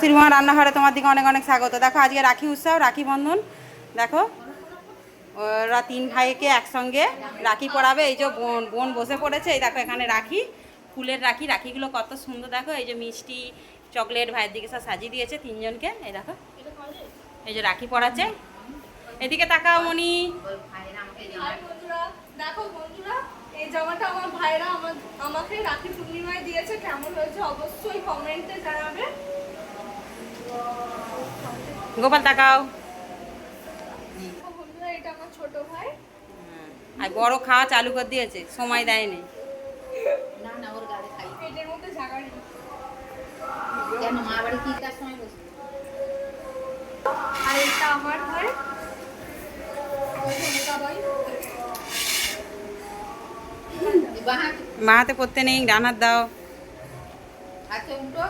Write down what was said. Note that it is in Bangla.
শ্রীমোহন রান্নাঘরে তোমার দিকে অনেক অনেক স্বাগত। দেখো আজকে রাখি উৎসব, রাখি বন্ধন। দেখো ওরা 3 ভাইকে একসঙ্গে রাখি পরাবে। এই যে বোন বোন বসে পড়েছে। এই দেখো এখানে রাখি, ফুলের রাখি। রাখিগুলো কত সুন্দর দেখো। এই যে মিষ্টি চকলেট ভাইয়ের দিকে সব সাজিয়ে দিয়েছে 3 জনকে। এই দেখো এই যে রাখি পরাচ্ছে। এদিকে তাকাও মনি। দেখো বন্ধুরা, এই জামাটা আমার ভাইরা আমাকে রাখি পূর্ণিমায় দিয়েছে। কেমন হয়েছে অবশ্যই কমেন্টে জানাবে। গোপাল তাকাও। বন্ধুরা এটা আমার ছোট ভাই। আর বড় খাওয়া চালু করে দিয়েছে, সময় দেয়নি। না না ওর গালে খাই পেটের মধ্যে জায়গা নেই। কেন মা বাড়ি কি কার সময় বসে? আর এটা আমার ভাই, মোটা ভাই। বাহা মা হাতে পড়তে নেই, ডান হাত দাও। আচ্ছা উল্টো